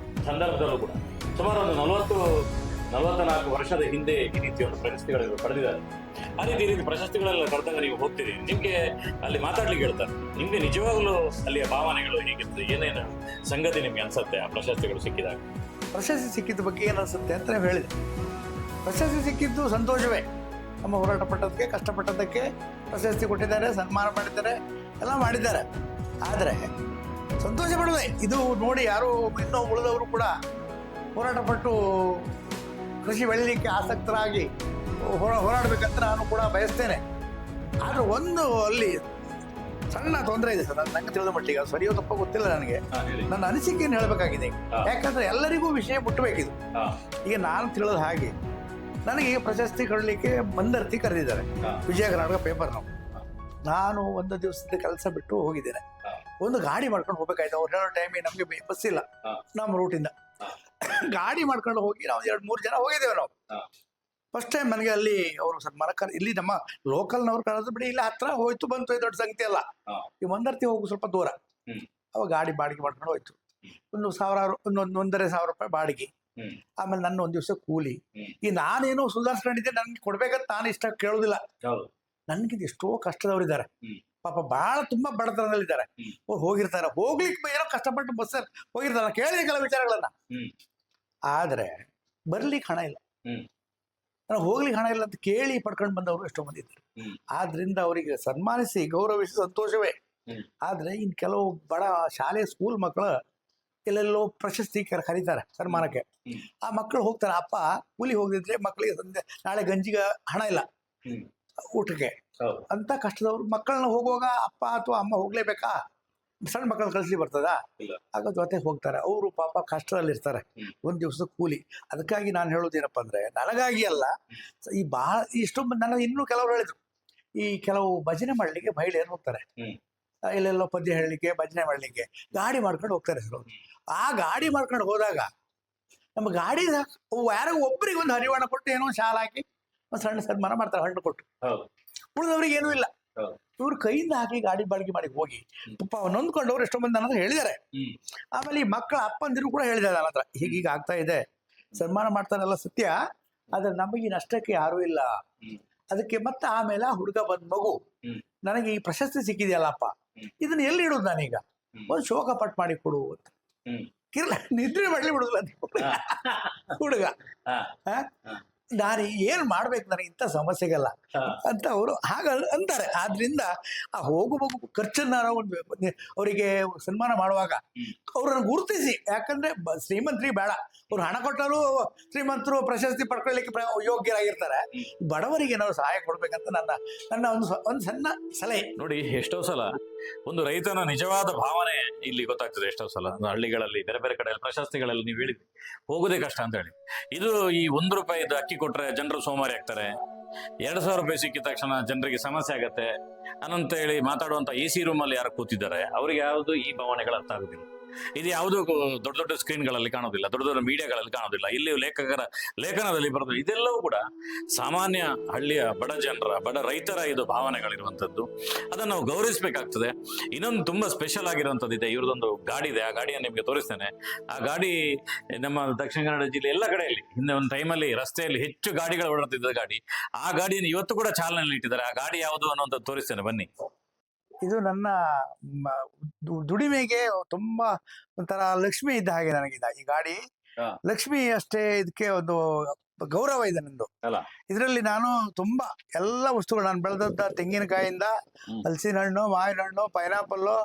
ಸಂದರ್ಭದಲ್ಲೂ ಕೂಡ ಸುಮಾರು ಒಂದು 44 ವರ್ಷದ ಹಿಂದೆ ಈ ರೀತಿಯ ಒಂದು ಪ್ರಶಸ್ತಿಗಳನ್ನು ಪಡೆದಿದ್ದಾರೆ. ಆ ರೀತಿ ಪ್ರಶಸ್ತಿಗಳೆಲ್ಲ ಕರೆದಾಗ ನೀವು ಹೋಗ್ತೀರಿ, ನಿಮ್ಗೆ ಅಲ್ಲಿ ಮಾತಾಡ್ಲಿಕ್ಕೆ ಹೇಳ್ತಾರೆ. ನಿಮ್ಗೆ ನಿಜವಾಗ್ಲೂ ಅಲ್ಲಿಯ ಭಾವನೆಗಳು ಹೇಗಿರ್ತದೆ, ಏನೇನು ಸಂಗತಿ ನಿಮ್ಗೆ ಅನ್ಸುತ್ತೆ ಆ ಪ್ರಶಸ್ತಿಗಳು ಸಿಕ್ಕಿದಾಗ? ಪ್ರಶಸ್ತಿ ಸಿಕ್ಕಿದ ಬಗ್ಗೆ ಏನು ಅನ್ಸುತ್ತೆ ಅಂತ ನಾವು ಹೇಳಿದೆ. ಪ್ರಶಸ್ತಿ ಸಿಕ್ಕಿದ್ದು ಸಂತೋಷವೇ. ನಮ್ಮ ಹೋರಾಟ ಪಟ್ಟದಕ್ಕೆ, ಕಷ್ಟಪಟ್ಟದಕ್ಕೆ ಪ್ರಶಸ್ತಿ ಕೊಟ್ಟಿದ್ದಾರೆ, ಸನ್ಮಾನ ಮಾಡಿದ್ದಾರೆ, ಎಲ್ಲ ಮಾಡಿದ್ದಾರೆ. ಆದರೆ ಸಂತೋಷ ಪಡುವೆ ಇದು ನೋಡಿ. ಯಾರು ಇನ್ನೂ ಉಳಿದವರು ಕೂಡ ಹೋರಾಟ ಪಟ್ಟು ಕೃಷಿ ಬೆಳೀಲಿಕ್ಕೆ ಆಸಕ್ತರಾಗಿ ಹೋರಾಡಬೇಕಂತ ನಾನು ಕೂಡ ಬಯಸ್ತೇನೆ. ಆದ್ರೆ ಒಂದು ಅಲ್ಲಿ ಸಣ್ಣ ತೊಂದರೆ ಇದೆ ಸರ್, ನಂಗೆ ತಿಳಿದ ಮಟ್ಟಿಗೆ. ಅದು ಸರಿಯೋ ತಪ್ಪ ಗೊತ್ತಿಲ್ಲ ನನಗೆ. ನನ್ನ ಅನಿಸಿಕೆಯನ್ನು ಹೇಳಬೇಕಾಗಿದೆ. ಯಾಕಂದ್ರೆ ಎಲ್ಲರಿಗೂ ವಿಷಯ ಮುಟ್ಟಬೇಕಿದು. ಈಗ ನಾನು ತಿಳಿದ ಹಾಗೆ ನನಗೆ ಪ್ರಶಸ್ತಿ ಕೊಡಲಿಕ್ಕೆ ಮಂದರ್ತಿ ಕರೆದಿದ್ದಾರೆ, ವಿಜಯ ಕರ್ನಾಟಕ ಪೇಪರ್. ನಾನು ಒಂದು ದಿವಸದ ಕೆಲಸ ಬಿಟ್ಟು ಹೋಗಿದ್ದೇನೆ. ಒಂದು ಗಾಡಿ ಮಾಡ್ಕೊಂಡು ಹೋಗ್ಬೇಕಾಯ್ತು. ಅವ್ರು ಹೇಳೋ ಟೈಮಿಗೆ ನಮಗೆ ಬಸ್ ಇಲ್ಲ ನಮ್ಮ ರೂಟಿಂದ. ಗಾಡಿ ಮಾಡ್ಕೊಂಡು ಹೋಗಿ ನಾವು 2-3 ಜನ ಹೋಗಿದ್ದೇವೆ ನಾವು. ಫಸ್ಟ್ ಟೈಮ್ ನನಗೆ ಅಲ್ಲಿ ಅವರು ಸನ್ಮಾನ ಇಲ್ಲಿ ನಮ್ಮ ಲೋಕಲ್ನವ್ರು ಕರೆದು ಬಿಡಿ, ಇಲ್ಲಿ ಹತ್ರ ಹೋಯ್ತು ಬಂತು, ದೊಡ್ಡ ಸಂಖ್ಯೆ ಅಲ್ಲ. ಈ ಮಂದರ್ತಿ ಹೋಗು ಸ್ವಲ್ಪ ದೂರ. ಅವಾಗ ಗಾಡಿ ಬಾಡಿಗೆ ಮಾಡ್ಕೊಂಡು ಹೋಯ್ತು. 1,500 ರೂಪಾಯಿ ಬಾಡಿಗೆ. ಆಮೇಲೆ ನನ್ನ ಒಂದ್ ದಿವಸ ಕೂಲಿ. ಈ ನಾನೇನೋ ಸುಧಾರಿಸ್ಕೊಂಡಿದ್ದೆ, ನನ್ಗೆ ಕೊಡ್ಬೇಕಂತ ನಾನು ಇಷ್ಟ ಕೇಳೋದಿಲ್ಲ. ನನ್ಗಿದ್ ಎಷ್ಟೋ ಕಷ್ಟದವರಿದ್ದಾರೆ ಪಾಪ, ಬಹಳ ತುಂಬಾ ಬಡತನದಲ್ಲಿದ್ದಾರೆ. ಅವ್ರು ಹೋಗಿರ್ತಾರೆ, ಹೋಗ್ಲಿಕ್ಕೆ ಏನೋ ಕಷ್ಟಪಟ್ಟು ಬಸ್ಸಲ್ಲಿ ಹೋಗಿರ್ತಾರ, ಕೇಳಿದ ಕೆಲ ವಿಚಾರಗಳನ್ನ. ಆದ್ರೆ ಬರ್ಲಿಕ್ಕೆ ಹಣ ಇಲ್ಲ. ನಾನು ಹೋಗ್ಲಿಕ್ಕೆ ಹಣ ಇಲ್ಲ ಅಂತ ಕೇಳಿ ಪಡ್ಕೊಂಡು ಬಂದವರು ಎಷ್ಟೋ ಮಂದಿ ಇದ್ದಾರೆ. ಆದ್ರಿಂದ ಅವರಿಗೆ ಸನ್ಮಾನಿಸಿ ಗೌರವಿಸಿ ಸಂತೋಷವೇ. ಆದ್ರೆ ಇನ್ ಕೆಲವು ಬಡ ಶಾಲೆ ಸ್ಕೂಲ್ ಮಕ್ಕಳು ಎಲ್ಲೆಲ್ಲೋ ಪ್ರಶಸ್ತಿ ಕರೀತಾರೆ ಸನ್ಮಾನಕ್ಕೆ. ಆ ಮಕ್ಕಳು ಹೋಗ್ತಾರೆ, ಅಪ್ಪ ಕೂಲಿ ಹೋಗಿದ್ರೆ ಮಕ್ಕಳಿಗೆ ನಾಳೆ ಗಂಜಿಗೆ ಹಣ ಇಲ್ಲ ಊಟಕ್ಕೆ ಅಂತ ಕಷ್ಟದವ್ರು ಮಕ್ಕಳನ್ನ ಹೋಗುವಾಗ ಅಪ್ಪ ಅಥವಾ ಅಮ್ಮ ಹೋಗ್ಲೇಬೇಕಾ? ಸಣ್ಣ ಮಕ್ಕಳು ಕಳಿಸ್ಲಿ ಬರ್ತದಾ? ಆಗ ಜೊತೆ ಹೋಗ್ತಾರೆ. ಅವರು ಪಾಪ ಕಷ್ಟದಲ್ಲಿ ಇರ್ತಾರೆ, ಒಂದ್ ದಿವಸದ ಕೂಲಿ. ಅದಕ್ಕಾಗಿ ನಾನು ಹೇಳೋದೇನಪ್ಪ ಅಂದ್ರೆ, ನನಗಾಗಿ ಅಲ್ಲ, ಈ ಬಹಳ ಇಷ್ಟು ನನ್ನ ಇನ್ನೂ ಕೆಲವರು ಹೇಳಿದ್ರು, ಈ ಕೆಲವು ಭಜನೆ ಮಾಡ್ಲಿಕ್ಕೆ ಮಹಿಳೆಯರು ಹೋಗ್ತಾರೆ, ಇಲ್ಲೆಲ್ಲೋ ಪದ್ಯ ಹೇಳಲಿಕ್ಕೆ ಭಜನೆ ಮಾಡ್ಲಿಕ್ಕೆ ಗಾಡಿ ಮಾಡ್ಕೊಂಡು ಹೋಗ್ತಾರೆ ಸರ್. ಆ ಗಾಡಿ ಮಾಡ್ಕೊಂಡು ಹೋದಾಗ ನಮ್ಮ ಗಾಡಿ ಯಾರೋ ಒಬ್ಬರಿಗೆ ಒಂದು ಹರಿವಾಣ ಕೊಟ್ಟು ಏನೋ ಶಾಲ ಹಾಕಿ ಒಂದು ಸಣ್ಣ ಸನ್ಮಾನ ಮಾಡ್ತಾರೆ, ಹಣ್ಣು ಕೊಟ್ಟು. ಉಳಿದವ್ರಿಗೆ ಏನೂ ಇಲ್ಲ. ಇವ್ರು ಕೈಯಿಂದ ಹಾಕಿ ಗಾಡಿ ಬಾಡಿಗೆ ಮಾಡಿ ಹೋಗಿ ಪಾಪ ನೊಂದ್ಕೊಂಡವ್ರು ಎಷ್ಟೋ ಮಂದಿ ನನ್ನ ಹತ್ರ ಹೇಳಿದ್ದಾರೆ. ಆಮೇಲೆ ಈ ಮಕ್ಕಳ ಅಪ್ಪಂದಿರು ಕೂಡ ಹೇಳಿದ್ದಾರೆ ನನ್ನ ಹತ್ರ, ಹೀಗೀಗ ಆಗ್ತಾ ಇದೆ, ಸನ್ಮಾನ ಮಾಡ್ತಾರಲ್ಲ ಸತ್ಯ, ಆದ್ರೆ ನಮಗೆ ನಷ್ಟಕ್ಕೆ ಯಾರೂ ಇಲ್ಲ. ಅದಕ್ಕೆ ಮತ್ತೆ ಆಮೇಲೆ ಹುಡುಗ ಬಂದ್ ಮಗು, ನನಗೆ ಈ ಪ್ರಶಸ್ತಿ ಸಿಕ್ಕಿದೆಯಲ್ಲಪ್ಪ, ಇದನ್ನ ಎಲ್ಲಿ ಇಡುದು ನಾನೀಗ? ಒಂದು ಶೋಕ ಪಟ್ ಮಾಡಿ ಕೊಡು ಅಂತ. ಕಿರ್ಲ ನಿದ್ರೆ ಮಾಡ್ಲಿ ಬಿಡುದಿಲ್ಲ ಹುಡುಗ. ನಾನು ಏನ್ ಮಾಡ್ಬೇಕು, ನನಗೆ ಇಂಥ ಸಮಸ್ಯೆಗಲ್ಲ ಅಂತ ಅವರು ಹಾಗ ಅಂತಾರೆ. ಆದ್ರಿಂದ ಆ ಹೋಗು ಖರ್ಚನ್ನ ಒಂದು ಅವರಿಗೆ ಸನ್ಮಾನ ಮಾಡುವಾಗ ಅವ್ರನ್ನ ಗುರುತಿಸಿ, ಯಾಕಂದ್ರೆ ಶ್ರೀಮಂತರಿಗೆ ಬೇಡ, ಅವ್ರು ಹಣ ಕೊಟ್ಟರು ಶ್ರೀಮಂತರು ಪ್ರಶಸ್ತಿ ಪಡ್ಕೊಳ್ಳಿಕ್ಕೆ ಯೋಗ್ಯರಾಗಿರ್ತಾರೆ. ಬಡವರಿಗೆ ನಾವು ಸಹಾಯ ಕೊಡ್ಬೇಕಂತ ನನ್ನ ಒಂದು ಸಣ್ಣ ಸಲಹೆ. ನೋಡಿ, ಎಷ್ಟೋ ಸಲ ಒಂದು ರೈತನ ನಿಜವಾದ ಭಾವನೆ ಇಲ್ಲಿ ಗೊತ್ತಾಗ್ತದೆ. ಎಷ್ಟೋ ಸಲ ಹಳ್ಳಿಗಳಲ್ಲಿ ಬೇರೆ ಬೇರೆ ಕಡೆ ಪ್ರಶಸ್ತಿಗಳಲ್ಲಿ ನೀವು ಹೇಳಿದ್ರಿ ಹೋಗೋದೇ ಕಷ್ಟ ಅಂತ ಹೇಳಿ. ಇದು ಈ ₹1 ಅಕ್ಕಿ ಕೊಟ್ರೆ ಜನರು ಸೋಮಾರಿ ಆಗ್ತಾರೆ, 2,000 ರೂಪಾಯಿ ಸಿಕ್ಕಿದ ತಕ್ಷಣ ಜನರಿಗೆ ಸಮಸ್ಯೆ ಆಗತ್ತೆ ಅನ್ನಂತ ಹೇಳಿ ಮಾತಾಡುವಂತ AC ರೂಮಲ್ಲಿ ಯಾರು ಕೂತಿದ್ದಾರೆ ಅವ್ರಿಗೆ ಯಾವುದು ಈ ಭಾವನೆಗಳು ಅರ್ಥ ಆಗುದಿಲ್ಲ. ಇದು ಯಾವುದು ದೊಡ್ಡ ದೊಡ್ಡ ಸ್ಕ್ರೀನ್ಗಳಲ್ಲಿ ಕಾಣೋದಿಲ್ಲ, ದೊಡ್ಡ ದೊಡ್ಡ ಮೀಡಿಯಾಗಳಲ್ಲಿ ಕಾಣೋದಿಲ್ಲ, ಇಲ್ಲಿ ಲೇಖಕರ ಲೇಖನದಲ್ಲಿ ಬರೋದು. ಇದೆಲ್ಲವೂ ಕೂಡ ಸಾಮಾನ್ಯ ಹಳ್ಳಿಯ ಬಡ ಜನರ, ಬಡ ರೈತರ ಇದು ಭಾವನೆಗಳಿರುವಂತದ್ದು. ಅದನ್ನು ನಾವು ಗೌರವಿಸಬೇಕಾಗ್ತದೆ. ಇನ್ನೊಂದು ತುಂಬಾ ಸ್ಪೆಷಲ್ ಆಗಿರುವಂತದ್ದು ಇದೆ, ಇವ್ರದೊಂದು ಗಾಡಿ ಇದೆ, ಆ ಗಾಡಿಯನ್ನು ನಿಮ್ಗೆ ತೋರಿಸ್ತೇನೆ. ಆ ಗಾಡಿ ನಮ್ಮ ದಕ್ಷಿಣ ಕನ್ನಡ ಜಿಲ್ಲೆ ಎಲ್ಲ ಕಡೆಯಲ್ಲಿ ಹಿಂದೆ ಒಂದು ಟೈಮಲ್ಲಿ ರಸ್ತೆಯಲ್ಲಿ ಹೆಚ್ಚು ಗಾಡಿಗಳು ಓಡಾಡ್ತಿದ್ದ ಗಾಡಿ, ಆ ಗಾಡಿಯನ್ನು ಇವತ್ತು ಕೂಡ ಚಾಲನೆಯಲ್ಲಿ ಇಟ್ಟಿದ್ದಾರೆ. ಆ ಗಾಡಿ ಯಾವುದು ಅನ್ನುವಂಥದ್ದು ತೋರಿಸ್ತೇನೆ, ಬನ್ನಿ. ಇದು ನನ್ನ ದುಡಿಮೆಗೆ ತುಂಬಾ ಒಂಥರ ಲಕ್ಷ್ಮಿ ಇದ್ದ ಹಾಗೆ ನನಗಿದ ಈ ಗಾಡಿ. ಲಕ್ಷ್ಮಿ ಅಷ್ಟೇ, ಇದಕ್ಕೆ ಒಂದು ಗೌರವ ಇದೆ ನಂದು. ಇದರಲ್ಲಿ ನಾನು ತುಂಬಾ ಎಲ್ಲ ವಸ್ತುಗಳು, ನಾನು ಬೆಳೆದದ್ದ ತೆಂಗಿನಕಾಯಿಂದ ಹಲಸಿನ ಹಣ್ಣು, ಮಾವಿನ ಹಣ್ಣು, ಪೈನಾಪಲ್ಲು,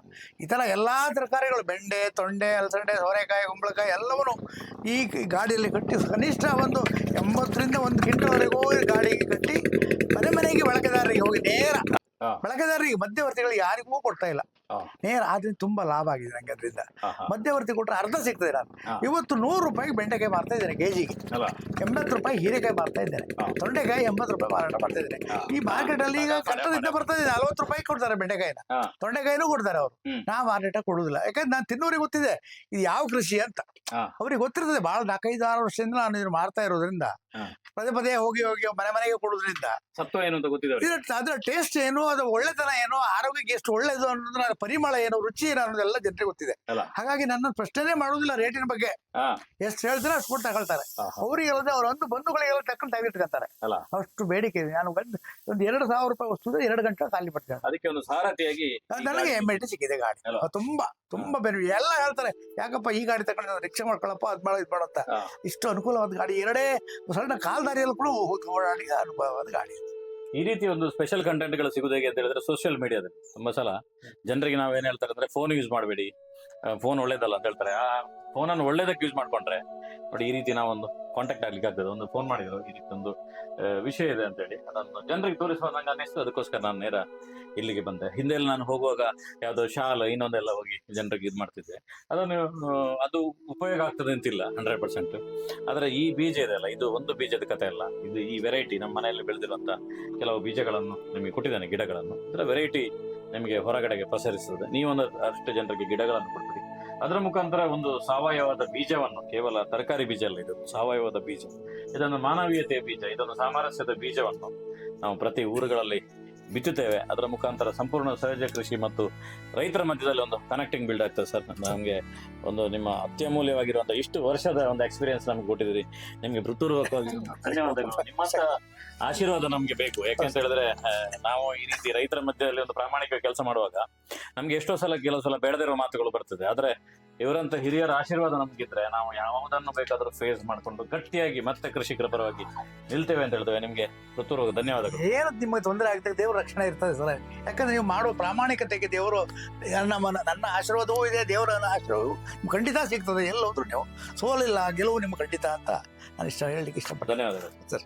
ಈ ತರ ಎಲ್ಲಾ ತರಕಾರಿಗಳು, ಬೆಂಡೆ, ತೊಂಡೆ, ಅಲಸಂಡೆ, ಸೋರೆಕಾಯಿ, ಕುಂಬಳಕಾಯಿ ಎಲ್ಲವನ್ನು ಈ ಗಾಡಿಯಲ್ಲಿ ಕಟ್ಟಿ ಕನಿಷ್ಠ ಒಂದು 80ರಿಂದ 1 ಕ್ವಿಂಟಲ್ವರೆಗೂ ಗಾಡಿಗೆ ಕಟ್ಟಿ ಮನೆಗೆ ಬಳಕೆದಾರರಿಗೆ ಹೋಗಿ ನೇರ ಬಳಕೆದಾರರಿಗೆ, ಮಧ್ಯವರ್ತಿಗಳಿಗೆ ಯಾರಿಗೂ ಕೊಡ್ತಾ ಇಲ್ಲ, ನೇರ. ಆದ್ರಿಂದ ತುಂಬಾ ಲಾಭ ಆಗಿದೆ ನಂಗೆ. ಅದರಿಂದ ಮಧ್ಯವರ್ತಿ ಕೊಟ್ಟರೆ ಅರ್ಧ ಸಿಗ್ತದೆ. ನಾನು ಇವತ್ತು ₹100 ಬೆಂಡೆಕಾಯಿ ಮಾರ್ತಾ ಇದ್ದೇನೆ ಕೆಜಿಗೆ, ₹80 ಹೀರೆಕಾಯಿ ಮಾರ್ತಾ ಇದ್ದೇನೆ, ತೊಂಡೆಕಾಯಿ ₹80 ಮಾರಾಟ ಮಾಡ್ತಾ ಇದ್ದೇನೆ. ಈ ಮಾರ್ಕೆಟ್ ಅಲ್ಲಿ ಈಗ ಕಷ್ಟದಿಂದ ಬರ್ತಾ ಇದೆ, ₹40 ಕೊಡ್ತಾರೆ ಬೆಂಡೆಕಾಯಿನ, ತೊಂಡೆಕಾಯಿನೂ ಕೊಡ್ತಾರೆ ಅವರು. ನಾ ಮಾರಾಟ ಕೊಡುದಿಲ್ಲ, ಯಾಕಂದ್ರೆ ನಾನು ತಿನ್ನೋರಿಗೆ ಗೊತ್ತಿದೆ ಇದು ಯಾವ ಕೃಷಿ ಅಂತ. ಅವ್ರಿಗೆ ಗೊತ್ತಿರ್ತದೆ. ಬಹಳ 4-5-6 ವರ್ಷದಿಂದ ನಾನು ಇದನ್ನು ಮಾಡ್ತಾ ಇರೋದ್ರಿಂದ, ಪದೇ ಹೋಗಿ ಮನೆಗೆ ಕೊಡೋದ್ರಿಂದ ಸತ್ವ ಏನು ಅಂತ ಗೊತ್ತಿದೆ, ಅದರ ಟೇಸ್ಟ್ ಏನು, ಅದು ಒಳ್ಳೆತನ ಏನು, ಆರೋಗ್ಯಕ್ಕೆ ಎಷ್ಟು ಒಳ್ಳೇದು ಅನ್ನೋದ್ರ ಪರಿಮಳ ಏನು, ರುಚಿ ಏನು ಅನ್ನೋದೆಲ್ಲ ಜನರಿಗೆ ಗೊತ್ತಿದೆ. ಹಾಗಾಗಿ ನನ್ನ ಪ್ರಶ್ನೆ ಮಾಡುದಿಲ್ಲ ರೇಟಿನ ಬಗ್ಗೆ. ಎಷ್ಟು ಹೇಳ್ತಾರೆ ಅಷ್ಟು ಕೊಟ್ಟು ತಗೊಳ್ತಾರೆ. ಅವ್ರಿಗೆ ಅವ್ರ ಒಂದು ಬಂಧುಗಳಿಗೆಲ್ಲ ತಕೊಂಡು ತೆಗೆದಿಟ್ಕೊಂತಾರೆ, ಅಷ್ಟು ಬೇಡಿಕೆ ಇದೆ. ನಾನು ಒಂದು ₹2,000 ವಸ್ತು 2 ಗಂಟೆ ಖಾಲಿ ಪಡ್ತೇನೆ. ಅದಕ್ಕೆ ಒಂದು ಸಾರಥಿಯಾಗಿ ನನಗೆ MIT ಸಿಕ್ಕಿದೆ ಗಾಡಿ. ತುಂಬಾ ಬೇರೆ ಎಲ್ಲ ಹೇಳ್ತಾರೆ, ಯಾಕಪ್ಪ ಈ ಗಾಡಿ ತಗೊಂಡು ರಿಕ್ಷಾ ಮಾಡ್ಕೊಳಪ್ಪ, ಅದ್ ಮಾಡೋ ಇದ್ ಮಾಡತ್ತ. ಇಷ್ಟು ಅನುಕೂಲವಾದ ಗಾಡಿ, 2 ಸಣ್ಣ ಕಾಲ್ದಾರಿಯಲ್ಲಿ ಕೂಡ ಓಡಾಡಿ ಅನುಭವವಾದ ಗಾಡಿ. ಈ ರೀತಿ ಒಂದು ಸ್ಪೆಷಲ್ ಕಂಟೆಂಟ್ ಗಳು ಸಿಗುದು ಹೇಗೆ ಅಂತ ಹೇಳಿದ್ರೆ, ಸೋಷಿಯಲ್ ಮೀಡಿಯಾದಲ್ಲಿ ತುಂಬಾ ಸಲ ಜನರಿಗೆ ನಾವೇನ್ ಹೇಳ್ತಾರೆ ಅಂದ್ರೆ, ಫೋನ್ ಯೂಸ್ ಮಾಡಬೇಡಿ, ಫೋನ್ ಒಳ್ಳೇದಲ್ಲ ಅಂತ ಹೇಳ್ತಾರೆ. ಆ ಫೋನನ್ನು ಒಳ್ಳೇದಕ್ಕೆ ಯೂಸ್ ಮಾಡ್ಕೊಂಡ್ರೆ ನೋಡಿ, ಈ ರೀತಿ ನಾವೊಂದು ಕಾಂಟ್ಯಾಕ್ಟ್ ಆಗ್ಲಿಕ್ಕೆ ಆಗ್ತದೆ. ಒಂದು ಫೋನ್ ಮಾಡಿದ್ರು, ಈ ರೀತಿ ಒಂದು ವಿಷಯ ಇದೆ ಅಂತ ಹೇಳಿ ಅದನ್ನು ಜನರಿಗೆ ತೋರಿಸುವ ನಂಗೆ ಅನ್ನಿಸ್ತು. ಅದಕ್ಕೋಸ್ಕರ ನಾನು ನೇರ ಇಲ್ಲಿಗೆ ಬಂದೆ. ಹಿಂದೆಲ್ಲ ನಾನು ಹೋಗುವಾಗ ಯಾವ್ದೋ ಶಾಲೆ ಇನ್ನೊಂದೆಲ್ಲ ಹೋಗಿ ಜನರಿಗೆ ಇದು ಮಾಡ್ತಿದ್ದೆ. ಅದು ಉಪಯೋಗ ಆಗ್ತದೆ ಅಂತಿಲ್ಲ 100%. ಆದ್ರೆ ಈ ಬೀಜ ಇದೆಯಲ್ಲ, ಇದು ಒಂದು ಬೀಜದ ಕಥೆ ಅಲ್ಲ. ಇದು ಈ ವೆರೈಟಿ ನಮ್ಮ ಮನೆಯಲ್ಲಿ ಬೆಳೆದಿರುವಂತ ಕೆಲವು ಬೀಜಗಳನ್ನು ನಿಮಗೆ ಕೊಟ್ಟಿದ್ದೇನೆ, ಗಿಡಗಳನ್ನು. ಇದರ ವೆರೈಟಿ ನಿಮಗೆ ಹೊರಗಡೆಗೆ ಪಸರಿಸ್ತದೆ. ನೀವೊಂದು ಅಷ್ಟು ಜನರಿಗೆ ಗಿಡಗಳನ್ನು ಕೊಡ್ತೀರಿ, ಅದರ ಮುಖಾಂತರ ಒಂದು ಸಾವಯವದ ಬೀಜವನ್ನು, ಕೇವಲ ತರಕಾರಿ ಬೀಜ ಅಲ್ಲ, ಇದು ಸಾವಯವದ ಬೀಜ, ಇದೊಂದು ಮಾನವೀಯತೆಯ ಬೀಜ, ಇದೊಂದು ಸಾಮರಸ್ಯದ ಬೀಜವನ್ನು ನಾವು ಪ್ರತಿ ಊರುಗಳಲ್ಲಿ ಬಿತ್ತುತ್ತೇವೆ. ಅದರ ಮುಖಾಂತರ ಸಂಪೂರ್ಣ ಸಹಜ ಕೃಷಿ ಮತ್ತು ರೈತರ ಮಧ್ಯದಲ್ಲಿ ಒಂದು ಕನೆಕ್ಟಿಂಗ್ ಬಿಲ್ಡ್ ಆಗ್ತದೆ. ಸರ್, ನಮಗೆ ಒಂದು ನಿಮ್ಮ ಅತ್ಯಮೂಲ್ಯವಾಗಿರುವಂತಹ ಇಷ್ಟು ವರ್ಷದ ಒಂದು ಎಕ್ಸ್ಪೀರಿಯನ್ಸ್ ನಮ್ಗೆ ಕೊಟ್ಟಿದ್ದೀರಿ. ನಿಮ್ಗೆ ಹೃತ್ಪೂರ್ವಕವಾಗಿ ಧನ್ಯವಾದಗಳು. ನಿಮ್ಮಂತ ಆಶೀರ್ವಾದ ನಮ್ಗೆ ಬೇಕು. ಯಾಕೆಂತ ಹೇಳಿದ್ರೆ, ನಾವು ಈ ರೀತಿ ರೈತರ ಮಧ್ಯದಲ್ಲಿ ಒಂದು ಪ್ರಾಮಾಣಿಕ ಕೆಲಸ ಮಾಡುವಾಗ ನಮ್ಗೆ ಎಷ್ಟೋ ಸಲ ಕೆಲವು ಸಲ ಬೇಡದಿರೋ ಮಾತುಗಳು ಬರ್ತದೆ. ಆದ್ರೆ ಇವರಂತ ಹಿರಿಯರ ಆಶೀರ್ವಾದ ನಮ್ಗಿದ್ರೆ ನಾವು ಯಾವುದನ್ನು ಬೇಕಾದ್ರೂ ಫೇಸ್ ಮಾಡ್ಕೊಂಡು ಗಟ್ಟಿಯಾಗಿ ಮತ್ತೆ ಕೃಷಿಕರ ಪರವಾಗಿ ನಿಲ್ತೇವೆ ಅಂತ ಹೇಳ್ತೇವೆ. ನಿಮ್ಗೆ ಹೃತ್ಪೂರ್ವಕ ಧನ್ಯವಾದಗಳು. ಏನು ನಿಮಗೆ ತೊಂದರೆ ಆಗ್ತದೆ, ದೇವ್ರ ರಕ್ಷಣೆ ಇರ್ತದೆ ಸರ್. ಯಾಕಂದ್ರೆ ನೀವು ಮಾಡೋ ಪ್ರಾಮಾಣಿಕತೆಗೆ ದೇವರು ನನ್ನ ಆಶೀರ್ವಾದವೂ ಇದೆ, ದೇವರ ಆಶೀರ್ವಾದವು ಖಂಡಿತ ಸಿಗ್ತದೆ. ಎಲ್ಲ ಹೋದ್ರು ನೀವು ಸೋಲಿಲ್ಲ, ಗೆಲುವು ನಿಮ್ಗೆ ಖಂಡಿತ ಅಂತ ನಾನು ಹೇಳಲಿಕ್ಕೆ ಇಷ್ಟಪಡ್ತೇನೆ ಧನ್ಯವಾದಗಳು ಸರ್.